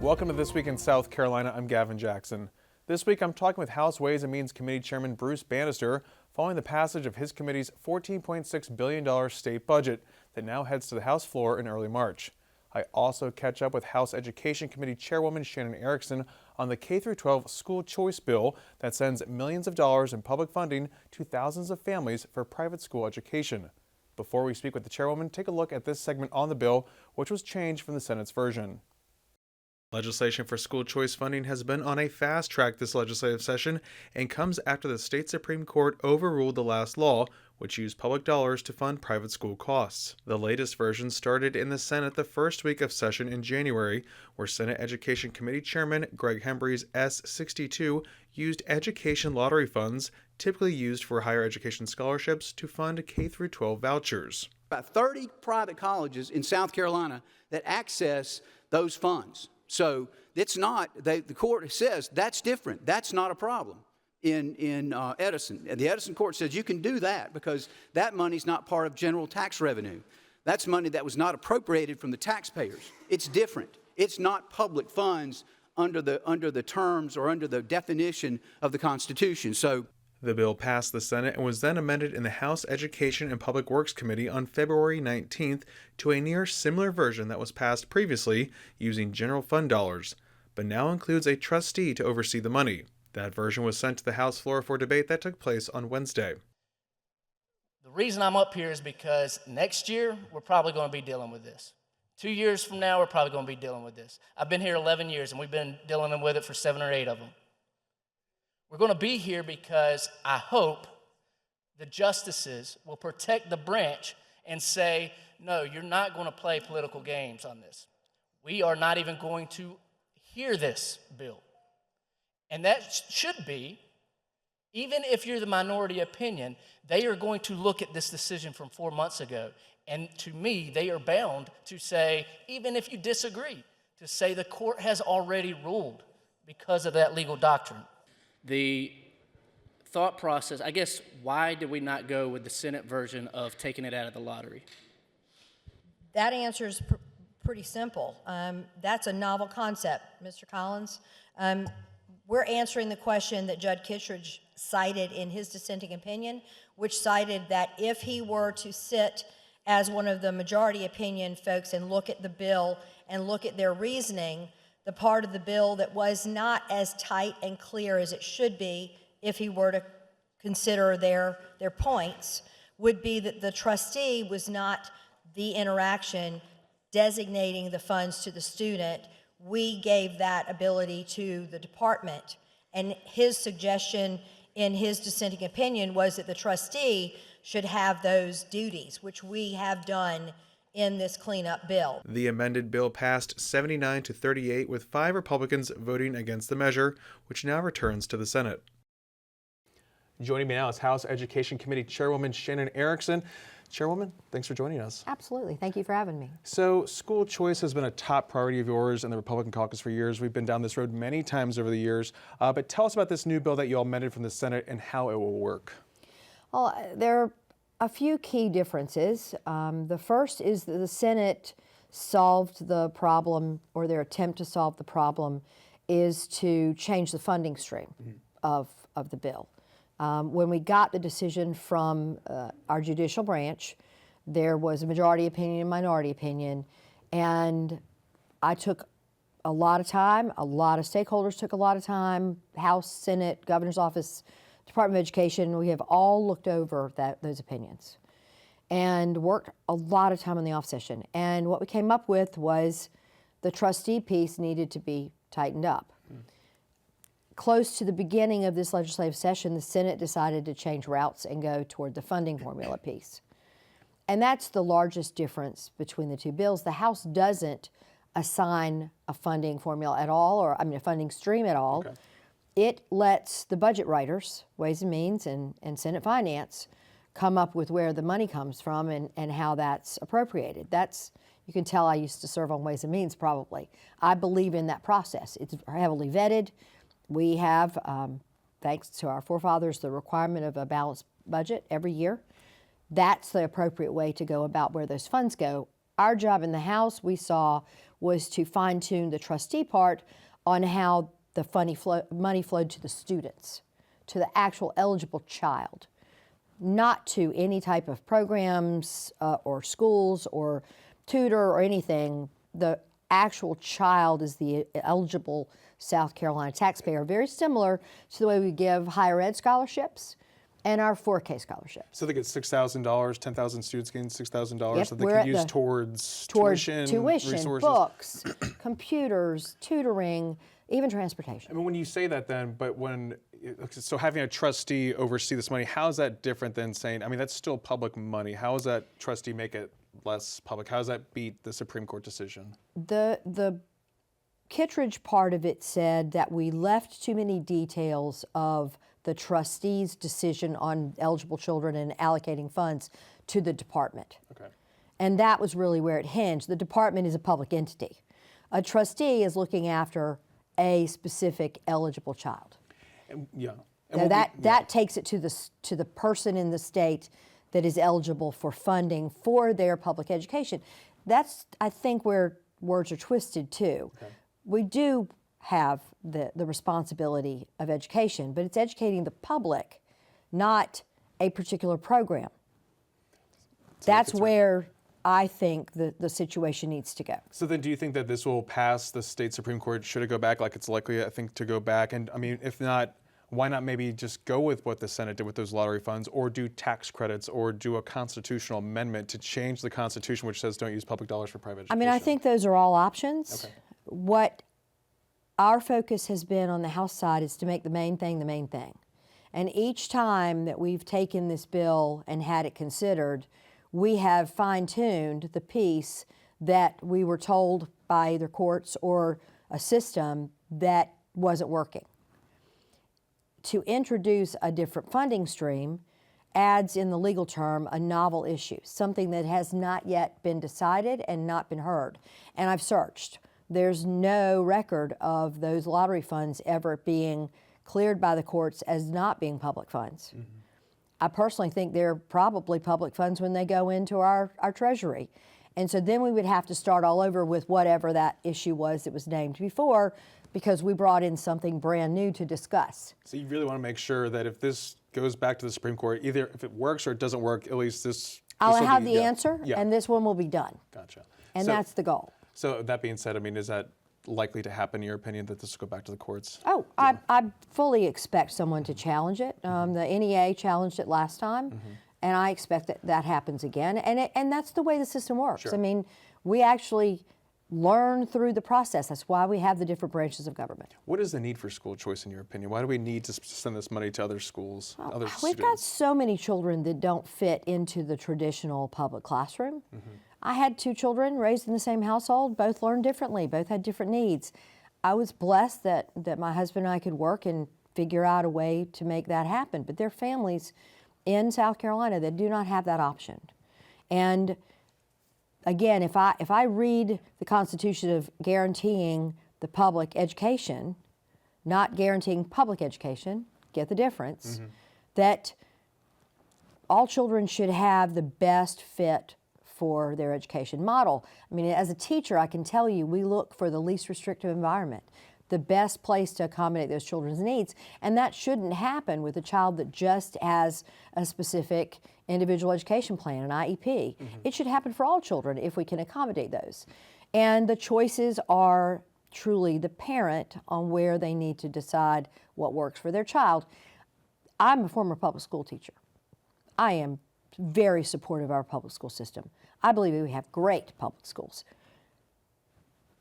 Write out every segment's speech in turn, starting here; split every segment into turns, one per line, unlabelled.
Welcome to This Week in South Carolina. I'm Gavin Jackson. This week I'm talking with House Ways and Means Committee Chairman Bruce Bannister following the passage of his committee's $14.6 billion state budget that now heads to the House floor in early March. I also catch up with House Education Committee Chairwoman Shannon Erickson on the K-12 school choice bill that sends millions of dollars in public funding to thousands of families for private school education. Before we speak with the chairwoman, take a look at this segment on the bill, which was changed from the Senate's version. Legislation for school choice funding has been on a fast track this legislative session and comes after the state Supreme Court overruled the last law, which used public dollars to fund private school costs. The latest version started in the Senate the first week of session in January, where Senate Education Committee Chairman Greg Hembree's S-62 used education lottery funds, typically used for higher education scholarships, to fund K-12 vouchers.
About 30 private colleges in South Carolina that access those funds. So it's not, the court says that's different. That's not a problem in Edison. And the Edison court says you can do that because that money's not part of general tax revenue. That's money that was not appropriated from the taxpayers. It's different. It's not public funds under the terms or under the definition of the Constitution. So
the bill passed the Senate and was then amended in the House Education and Public Works Committee on February 19th to a near similar version that was passed previously using general fund dollars, but now includes a trustee to oversee the money. That version was sent to the House floor for debate that took place on Wednesday.
The reason I'm up here is because next year we're probably going to be dealing with this. 2 years from now we're probably going to be dealing with this. I've been here 11 years and we've been dealing with it for 7 or 8 of them. We're going to be here because I hope the justices will protect the branch and say, no, you're not going to play political games on this. We are not even going to hear this bill. And that should be, even if you're the minority opinion, they are going to look at this decision from 4 months ago. And to me, they are bound to say, even if you disagree, to say the court has already ruled because of that legal doctrine.
The thought process, I guess, why did we not go with the Senate version of taking it out of the lottery?
That answer is pretty simple. That's a novel concept, Mr. Collins. We're answering the question that Judge Kittredge cited in his dissenting opinion, which cited that if he were to sit as one of the majority opinion folks and look at the bill and look at their reasoning, the part of the bill that was not as tight and clear as it should be if he were to consider their points would be that the trustee was not the interaction designating the funds to the student. We gave that ability to the department. And his suggestion in his dissenting opinion was that the trustee should have those duties, which we have done in this cleanup bill.
The amended bill passed 79-38 with 5 Republicans voting against the measure, which now returns to the Senate. Joining me now is House Education Committee Chairwoman Shannon Erickson. Chairwoman, thanks for joining us.
Absolutely. Thank you for having me.
So school choice has been a top priority of yours in the Republican caucus for years. We've been down this road many times over the years. But tell us about this new bill that you all amended from the Senate and how it will work.
Well, there are a few key differences. The first is that the Senate solved the problem, or their attempt to solve the problem is to change the funding stream of the bill. When we got the decision from our judicial branch, there was a majority opinion and minority opinion, and I took a lot of time, a lot of stakeholders took a lot of time, House, Senate, Governor's Office, Department of Education, we have all looked over those opinions and worked a lot of time in the off session. And what we came up with was the trustee piece needed to be tightened up. Close to the beginning of this legislative session, the Senate decided to change routes and go toward the funding formula piece. And that's the largest difference between the two bills. The House doesn't assign a funding formula at all, or a funding stream at all. Okay. It lets the budget writers, Ways and Means and Senate Finance, come up with where the money comes from and how that's appropriated. You can tell I used to serve on Ways and Means probably. I believe in that process. It's heavily vetted. We have, thanks to our forefathers, the requirement of a balanced budget every year. That's the appropriate way to go about where those funds go. Our job in the House, we saw, was to fine-tune the trustee part on how the money flowed to the students, to the actual eligible child, not to any type of programs or schools or tutor or anything. The actual child is the eligible South Carolina taxpayer, very similar to the way we give higher ed scholarships and our 4K scholarships.
So they get $6,000, 10,000 students getting $6,000
Yep,
that they
we're
can
at
use
the-
towards
Tuition,
resources.
books, computers, tutoring, even transportation.
I mean, when you say that then, but so having a trustee oversee this money, how is that different than saying, I mean, that's still public money. How does that trustee make it less public? How does that beat the Supreme Court decision?
The Kittredge part of it said that we left too many details of the trustee's decision on eligible children and allocating funds to the department.
Okay.
And that was really where it hinged. The department is a public entity. A trustee is looking after a specific eligible child.
Yeah.
Now that takes it to the person in the state that is eligible for funding for their public education. That's, I think, where words are twisted too.
Okay.
We do have the responsibility of education, but it's educating the public, not a particular program. That's where I think the situation needs to go.
So then do you think that this will pass the state Supreme Court? Should it go back like it's likely, I think, to go back? And I mean, if not, why not maybe just go with what the Senate did with those lottery funds, or do tax credits, or do a constitutional amendment to change the Constitution, which says don't use public dollars for private education?
I mean, I think those are all options.
Okay.
What our focus has been on the House side is to make the main thing the main thing. And each time that we've taken this bill and had it considered, we have fine-tuned the piece that we were told by either courts or a system that wasn't working. To introduce a different funding stream adds, in the legal term, a novel issue, something that has not yet been decided and not been heard. And I've searched. There's no record of those lottery funds ever being cleared by the courts as not being public funds. Mm-hmm. I personally think they're probably public funds when they go into our treasury. And so then we would have to start all over with whatever that issue was that was named before, because we brought in something brand new to discuss.
So you really want to make sure that if this goes back to the Supreme Court, either if it works or it doesn't work, at least
I'll
will
have
be,
the answer, and this one will be done.
Gotcha.
And
So-
that's the goal.
So that being said, I mean, is that likely to happen in your opinion, that this will go back to the courts?
Oh, I fully expect someone to challenge it. The NEA challenged it last time, and I expect that happens again. And that's the way the system works.
Sure.
I mean, we actually learn through the process. That's why we have the different branches of government.
What is the need for school choice in your opinion? Why do we need to send this money to other schools, other
We've got
students?
so many children that don't fit into the traditional public classroom. I had 2 children raised in the same household. Both learned differently. Both had different needs. I was blessed that my husband and I could work and figure out a way to make that happen. But there are families in South Carolina that do not have that option. And again, if I read the Constitution of guaranteeing the public education, not guaranteeing public education, get the difference, that all children should have the best fit for their education model. I mean, as a teacher, I can tell you, we look for the least restrictive environment, the best place to accommodate those children's needs. And that shouldn't happen with a child that just has a specific individual education plan, an IEP. It should happen for all children if we can accommodate those. And the choices are truly the parent on where they need to decide what works for their child. I'm a former public school teacher. I am very supportive of our public school system. I believe we have great public schools.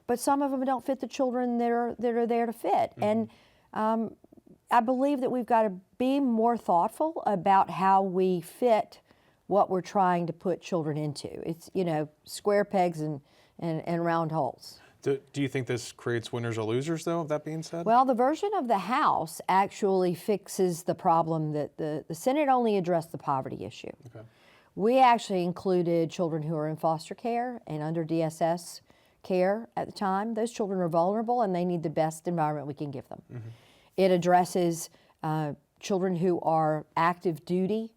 But some of them don't fit the children that are there to fit. And I believe that we've got to be more thoughtful about how we fit what we're trying to put children into. It's, square pegs and round holes.
Do you think this creates winners or losers, though, that being said?
Well, the version of the House actually fixes the problem that the Senate only addressed the poverty issue.
Okay.
We actually included children who are in foster care and under DSS care at the time. Those children are vulnerable and they need the best environment we can give them. It addresses children who are active duty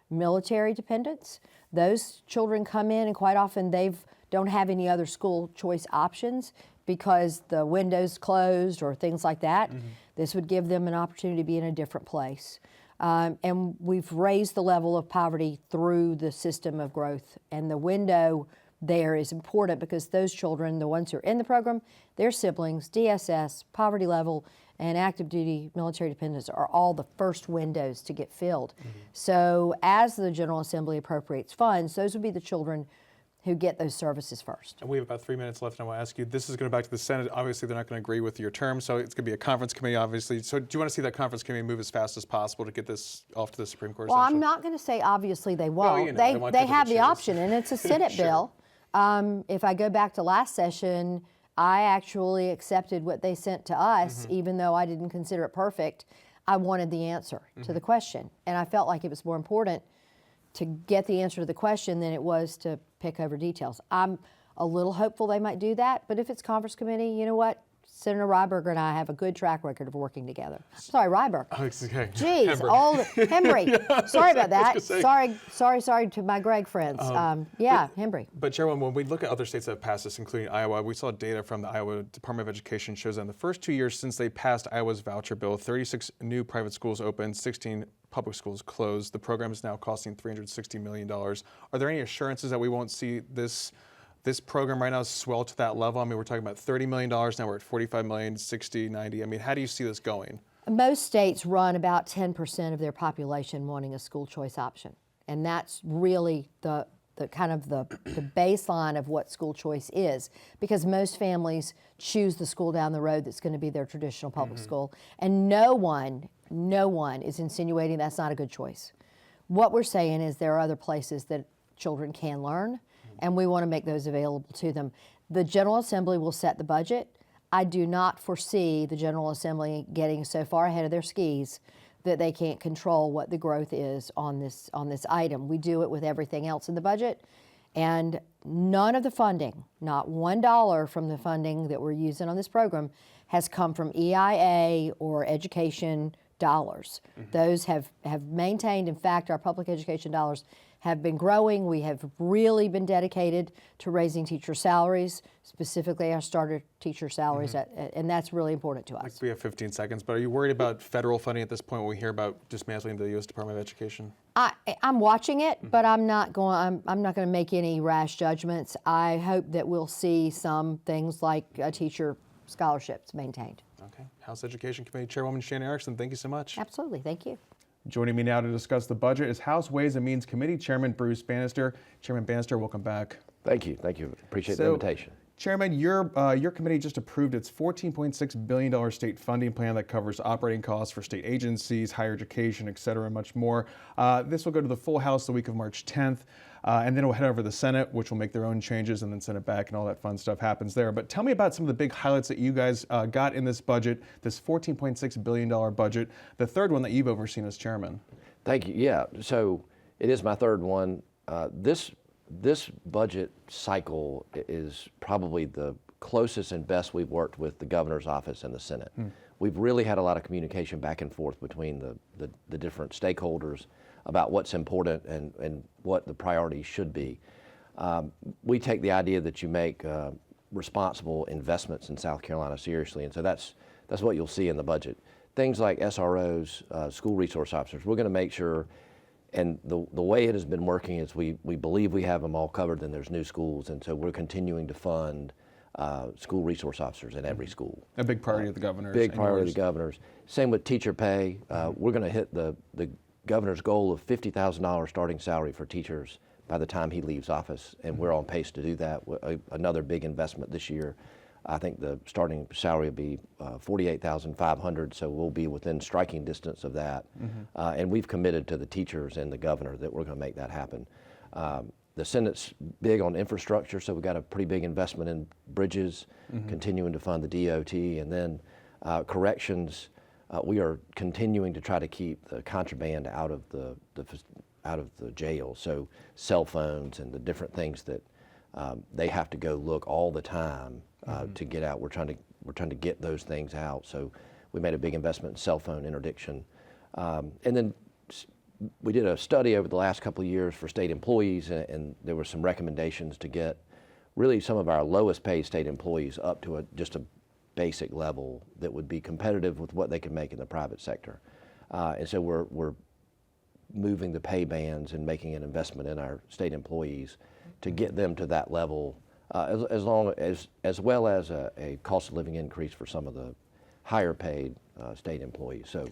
military dependents. Those children come in and quite often they've don't have any other school choice options because the window's closed or things like that. This would give them an opportunity to be in a different place. And we've raised the level of poverty through the system of growth. And the window there is important because those children, the ones who are in the program, their siblings, DSS, poverty level, and active duty military dependents are all the first windows to get filled. So as the General Assembly appropriates funds, those would be the children who get those services first.
And we have about 3 minutes left, and I want to ask you, this is going back to the Senate. Obviously, they're not going to agree with your term, so it's going to be a conference committee, obviously. So do you want to see that conference committee move as fast as possible to get this off to the Supreme Court?
Well, I'm not going to say obviously they won't.
you know,
they have the option, and it's a Senate
Sure.
bill. If I go back to last session, I actually accepted what they sent to us, even though I didn't consider it perfect. I wanted the answer to the question, and I felt like it was more important to get the answer to the question than it was to pick over details. I'm a little hopeful they might do that, but if it's conference committee, you know what? Senator Ryberger and I have a good track record of working together. Sorry, Ryberg.
Oh, it's okay.
Jeez, Hembry. Sorry about that. Sorry to my Greg friends. Hembry.
But Chairwoman, when we look at other states that have passed this, including Iowa, we saw data from the Iowa Department of Education shows that in the first 2 years since they passed Iowa's voucher bill, 36 new private schools opened, 16 public schools closed. The program is now costing $360 million. Are there any assurances that we won't see this program right now swell to that level? I mean, we're talking about $30 million, now we're at $45 million, 60, 90. I mean, how do you see this going?
Most states run about 10% of their population wanting a school choice option. And that's really the kind of the baseline of what school choice is, because most families choose the school down the road that's going to be their traditional public school. And no one is insinuating that's not a good choice. What we're saying is there are other places that children can learn, and we want to make those available to them. The General Assembly will set the budget. I do not foresee the General Assembly getting so far ahead of their skis that they can't control what the growth is on this item. We do it with everything else in the budget, and none of the funding, not $1 from the funding that we're using on this program, has come from EIA or education dollars. Those have maintained. In fact, our public education dollars have been growing. We have really been dedicated to raising teacher salaries, specifically our starter teacher salaries, and that's really important to us.
We have 15 seconds, but are you worried about federal funding at this point when we hear about dismantling the U.S. Department of Education?
I'm watching it, but I'm not going to make any rash judgments. I hope that we'll see some things like teacher scholarships maintained.
Okay. House Education Committee Chairwoman Shannon Erickson, thank you so much.
Absolutely, thank you.
Joining me now to discuss the budget is House Ways and Means Committee Chairman Bruce Bannister. Chairman Bannister, welcome back.
Thank you. Appreciate the invitation.
Chairman, your committee just approved its $14.6 billion state funding plan that covers operating costs for state agencies, higher education, et cetera, and much more. This will go to the full House the week of March 10th, and then it will head over to the Senate, which will make their own changes and then send it back, and all that fun stuff happens there. But tell me about some of the big highlights that you guys got in this budget, this $14.6 billion budget, the third one that you've overseen as chairman.
Thank you. Yeah, so it is my third one. This budget cycle is probably the closest and best we've worked with the governor's office and the Senate. We've really had a lot of communication back and forth between the different stakeholders about what's important and what the priorities should be. We take the idea that you make responsible investments in South Carolina seriously, and so that's what you'll see in the budget. Things like SROs, school resource officers, we're going to make sure. And the way it has been working is we believe we have them all covered, then there's new schools, and so we're continuing to fund school resource officers in every school.
A big priority of the governor's.
Big priority of the governor's. Same with teacher pay. We're going to hit the governor's goal of $50,000 starting salary for teachers by the time he leaves office, and we're on pace to do that. Another big investment this year. I think the starting salary will be $48,500, so we'll be within striking distance of that. And we've committed to the teachers and the governor that we're going to make that happen. The Senate's big on infrastructure, so we've got a pretty big investment in bridges, continuing to fund the DOT, and then corrections. We are continuing to try to keep the contraband out of the jail. So cell phones and the different things that they have to go look all the time to get out. We're trying to get those things out. So we made a big investment in cell phone interdiction, and then we did a study over the last couple of years for state employees, and there were some recommendations to get really some of our lowest paid state employees up to just a basic level that would be competitive with what they could make in the private sector. And so we're moving the pay bands and making an investment in our state employees to get them to that level, as well as a cost of living increase for some of the higher paid state employees. So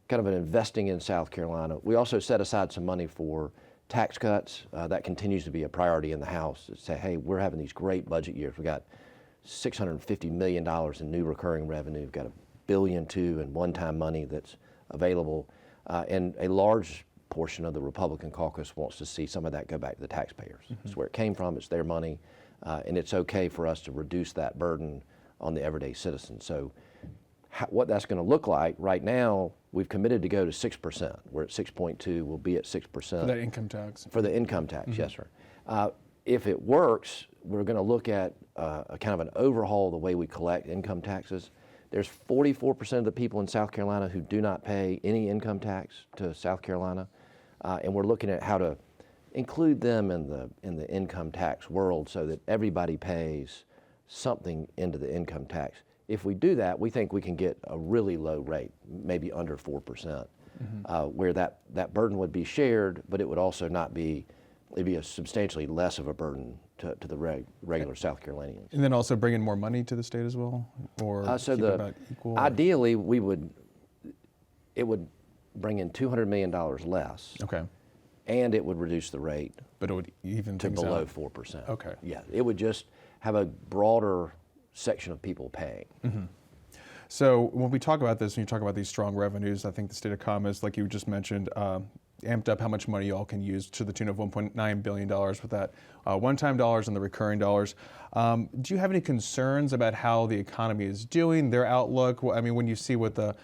kind of an investing in South Carolina. We also set aside some money for tax cuts. That continues to be a priority in the House. To say, hey, we're having these great budget years. We got $650 million in new recurring revenue. We've got $1.2 billion in one-time money that's available. And a large portion of the Republican caucus wants to see some of that go back to the taxpayers. It's where it came from, it's their money, and it's okay for us to reduce that burden on the everyday citizen. So what that's going to look like, right now, we've committed to go to 6%. We're at 6.2, we'll be at 6%.
For that income tax? For
the income tax, yes, sir. If it works, we're going to look at a kind of an overhaul of the way we collect income taxes. There's 44% of the people in South Carolina who do not pay any income tax to South Carolina, and we're looking at how to include them in the income tax world so that everybody pays something into the income tax. If we do that, we think we can get a really low rate, maybe under 4%, where that burden would be shared, but it would also not be, it'd be a substantially less of a burden to the regular South Carolinians.
And then also bring in more money to the state as well, or keep it about equal?
Ideally, it would bring in $200 million less.
Okay.
And it would reduce the rate.
But it would even
to
things
below
out.
4%.
Okay.
Yeah, it would just have a broader section of people paying.
So when we talk about this, when you talk about these strong revenues, I think the state economist, like you just mentioned, amped up how much money you all can use to the tune of $1.9 billion with that one-time dollars and the recurring dollars. Do you have any concerns about how the economy is doing, their outlook? I mean, when you see what the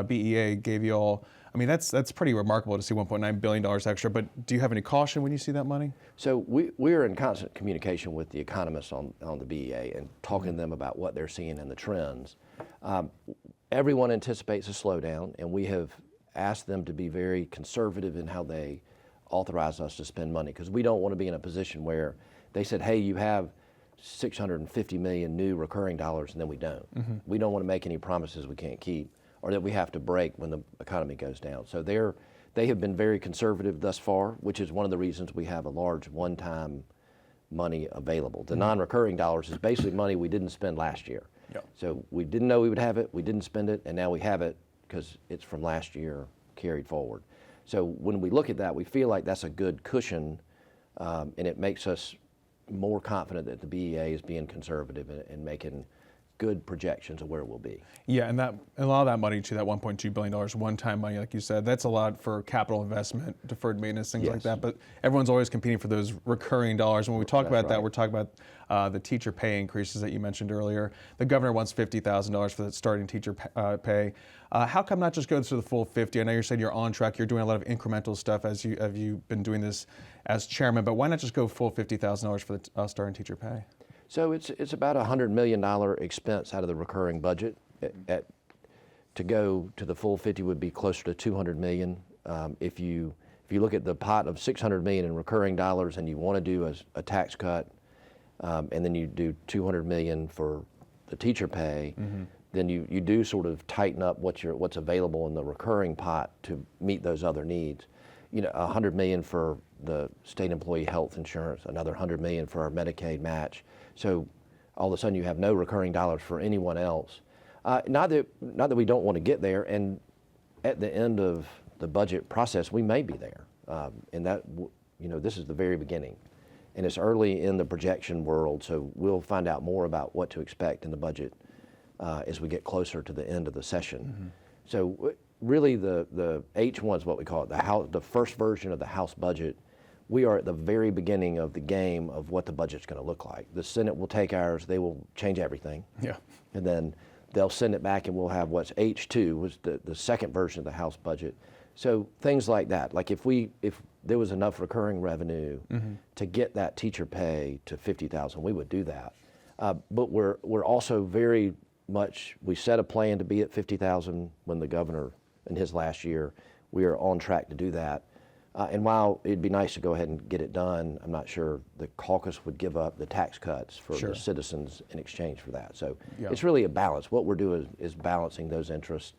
BEA gave you all, I mean, that's pretty remarkable to see $1.9 billion extra, but do you have any caution when you see that money?
So we're in constant communication with the economists on the BEA and talking to them about what they're seeing in the trends. Everyone anticipates a slowdown, and we have asked them to be very conservative in how they authorize us to spend money, because we don't want to be in a position where they said, hey, you have $650 million new recurring dollars, and then we don't. We don't want to make any promises we can't keep, or that we have to break when the economy goes down. So they have been very conservative thus far, which is one of the reasons we have a large one-time money available. The non-recurring dollars is basically money we didn't spend last year. So we didn't know we would have it, we didn't spend it, and now we have it because it's from last year carried forward. So when we look at that, we feel like that's a good cushion, and it makes us more confident that the BEA is being conservative and making good projections of where we'll be.
Yeah, and a lot of that money, too, that $1.2 billion one-time money, like you said, that's a lot for capital investment, deferred maintenance, things like that. But everyone's always competing for those recurring dollars. And when we talk about that, we're talking about the teacher pay increases that you mentioned earlier. The governor wants $50,000 for the starting teacher pay. How come not just go to the full 50? I know you're saying you're on track. You're doing a lot of incremental stuff as you've been doing this as chairman. But why not just go full $50,000 for the starting teacher pay?
So it's about a $100 million expense out of the recurring budget. To go to the full 50 would be closer to $200 million. If you look at the pot of $600 million in recurring dollars and you want to do a tax cut, and then you do $200 million for the teacher pay, then you do sort of tighten up what's available in the recurring pot to meet those other needs. You know, $100 million for the state employee health insurance, another $100 million for our Medicaid match. So all of a sudden you have no recurring dollars for anyone else. Not that we don't want to get there, and at the end of the budget process, we may be there. And that, this is the very beginning. And it's early in the projection world, so we'll find out more about what to expect in the budget as we get closer to the end of the session. So really the H1 is what we call it, the first version of the House budget. We are at the very beginning of the game of what the budget's going to look like. The Senate will take ours, they will change everything. And then they'll send it back and we'll have what's H2, was the second version of the House budget. So things like that, like if there was enough recurring revenue to get that teacher pay to $50,000, we would do that. But we're also very much, we set a plan to be at $50,000 when the governor in his last year. We are on track to do that. And while it'd be nice to go ahead and get it done, I'm not sure the caucus would give up the tax cuts for
Sure.
the citizens in exchange for that. So
Yeah.
it's really a balance. What we're doing is balancing those interests,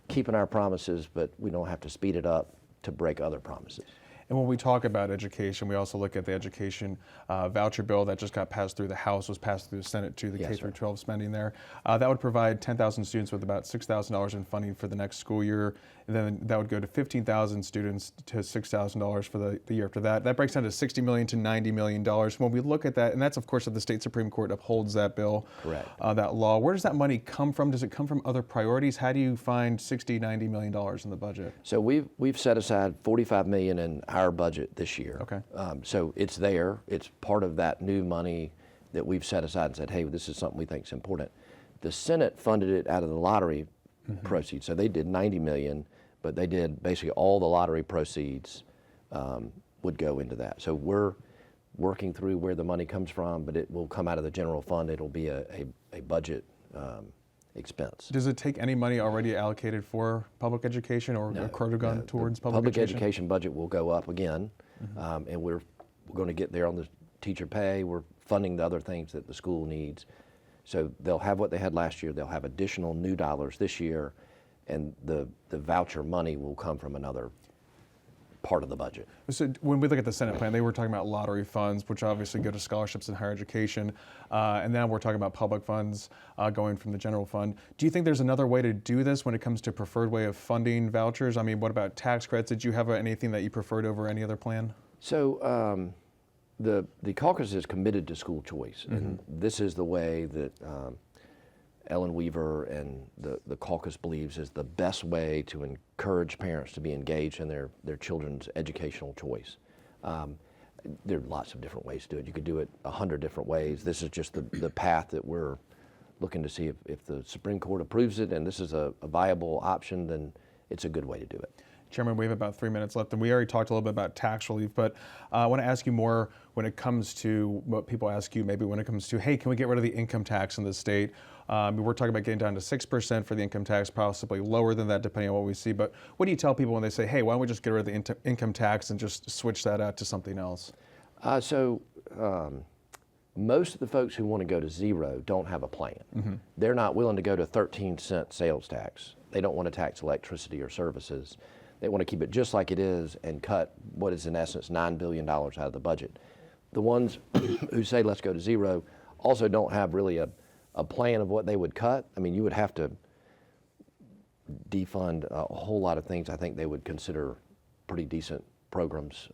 keeping our promises, but we don't have to speed it up to break other promises.
And when we talk about education, we also look at the education voucher bill that just got passed through the House, was passed through the Senate too, the
Yes,
K
sir.
through 12 spending there. That would provide 10,000 students with about $6,000 in funding for the next school year. And then that would go to 15,000 students to $6,000 for the year after that. That breaks down to $60 million to $90 million. When we look at that, and that's of course if the state Supreme Court upholds that bill,
Correct.
that law, where does that money come from? Does it come from other priorities? How do you find $60, $90 million in the budget?
So we've set aside $45 million in our budget this year.
Okay.
So it's there. It's part of that new money that we've set aside and said, hey, this is something we think is important. The Senate funded it out of the lottery proceeds. So they did $90 million, but they did basically all the lottery proceeds would go into that. So we're working through where the money comes from, but it will come out of the general fund. It'll be a budget expense.
Does it take any money already allocated for public education or could have gone towards public
education budget will go up again, and we're going to get there on the teacher pay. We're funding the other things that the school needs. So they'll have what they had last year. They'll have additional new dollars this year, and the voucher money will come from another part of the budget.
So when we look at the Senate plan, they were talking about lottery funds, which obviously go to scholarships in higher education, and now we're talking about public funds going from the general fund. Do you think there's another way to do this when it comes to preferred way of funding vouchers? I mean, what about tax credits? Did you have anything that you preferred over any other plan?
So the caucus is committed to school choice, and this is the way that Ellen Weaver and the caucus believes is the best way to encourage parents to be engaged in their children's educational choice. There are lots of different ways to do it. You could do it 100 different ways. This is just the path that we're looking to see if the Supreme Court approves it and this is a viable option, then it's a good way to do it.
Chairman, we have about 3 minutes left, and we already talked a little bit about tax relief, but I want to ask you more when it comes to what people ask you, maybe when it comes to, hey, can we get rid of the income tax in the state? We're talking about getting down to 6% for the income tax, possibly lower than that depending on what we see, but what do you tell people when they say, hey, why don't we just get rid of the income tax and just switch that out to something else?
Most of the folks who want to go to zero don't have a plan. They're not willing to go to 13-cent sales tax. They don't want to tax electricity or services. They want to keep it just like it is and cut what is in essence $9 billion out of the budget. The ones who say let's go to zero also don't have really a plan of what they would cut. I mean, you would have to defund a whole lot of things. I think they would consider pretty decent programs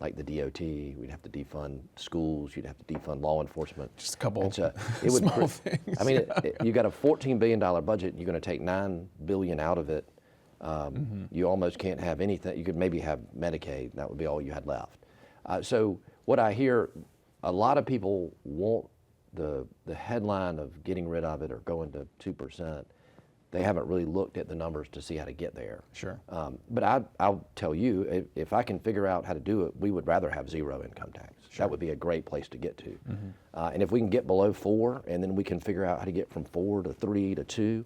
like the DOT. We'd have to defund schools. You'd have to defund law enforcement.
Just a couple
would
small things.
I mean, you got a $14 billion budget. And you're going to take $9 billion out of it. You almost can't have anything. You could maybe have Medicaid. That would be all you had left. So what I hear, a lot of people want the headline of getting rid of it or going to 2%. They haven't really looked at the numbers to see how to get there.
Sure.
But I'll tell you, if I can figure out how to do it, we would rather have zero income tax. Sure. That would be a great place to get to. And if we can get below 4, and then we can figure out how to get from 4 to 3 to 2,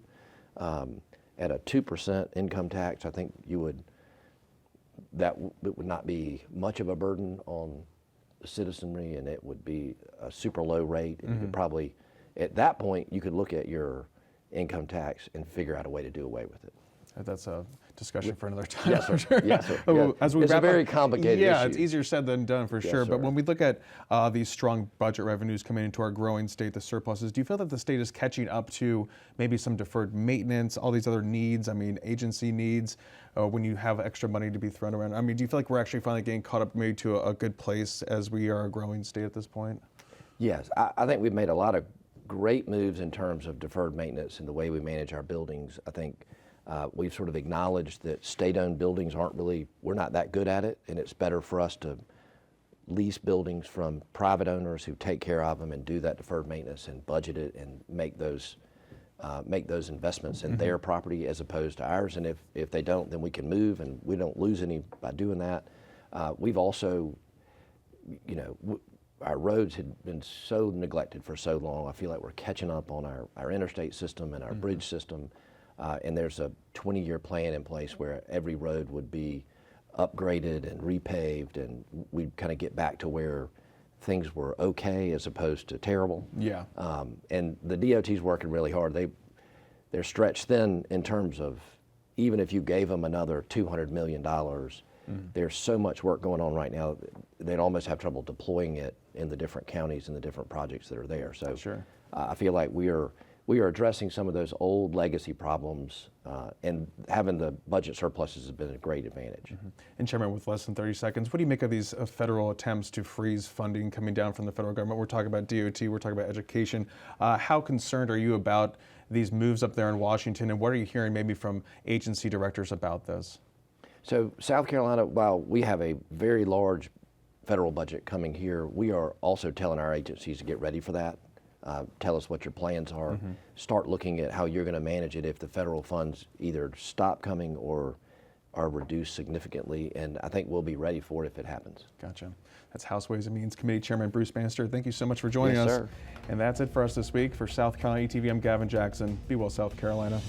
at a 2% income tax, I think it would not be much of a burden on the citizenry, and it would be a super low rate. And you could probably, at that point, you could look at your income tax and figure out a way to do away with it.
That's a discussion for another time.
Yes, sir. Yes, sir. Yeah.
As we
It's a
wrap
very
up,
complicated
yeah,
issue.
it's easier said than done for sure. But
sir.
when we look at these strong budget revenues coming into our growing state, the surpluses, do you feel that the state is catching up to maybe some deferred maintenance, all these other needs, I mean, agency needs, when you have extra money to be thrown around? I mean, do you feel like we're actually finally getting caught up maybe to a good place as we are a growing state at this point?
Yes, I think we've made a lot of great moves in terms of deferred maintenance and the way we manage our buildings. I think we've sort of acknowledged that state-owned buildings we're not that good at it, and it's better for us to lease buildings from private owners who take care of them and do that deferred maintenance and budget it and make those investments in their property as opposed to ours. And if they don't, then we can move and we don't lose any by doing that. We've also, our roads had been so neglected for so long. I feel like we're catching up on our interstate system and our bridge system. And there's a 20-year plan in place where every road would be upgraded and repaved, and we kind of get back to where things were okay as opposed to terrible.
Yeah.
And the DOT's working really hard. They're stretched thin in terms of, even if you gave them another $200 million, there's so much work going on right now, they'd almost have trouble deploying it in the different counties and the different projects that are there. So
Sure.
I feel like we are addressing some of those old legacy problems, and having the budget surpluses has been a great advantage.
And Chairman, with less than 30 seconds, what do you make of these federal attempts to freeze funding coming down from the federal government? We're talking about DOT, we're talking about education. How concerned are you about these moves up there in Washington, and what are you hearing maybe from agency directors about this?
So South Carolina, while we have a very large federal budget coming here, we are also telling our agencies to get ready for that. Tell us what your plans are. Start looking at how you're going to manage it if the federal funds either stop coming or are reduced significantly, and I think we'll be ready for it if it happens.
Gotcha. That's House Ways and Means Committee Chairman Bruce Bannister. Thank you so much for joining
Yes,
us.
sir.
And that's it for us this week. For South Carolina ETV, I'm Gavin Jackson. Be well, South Carolina.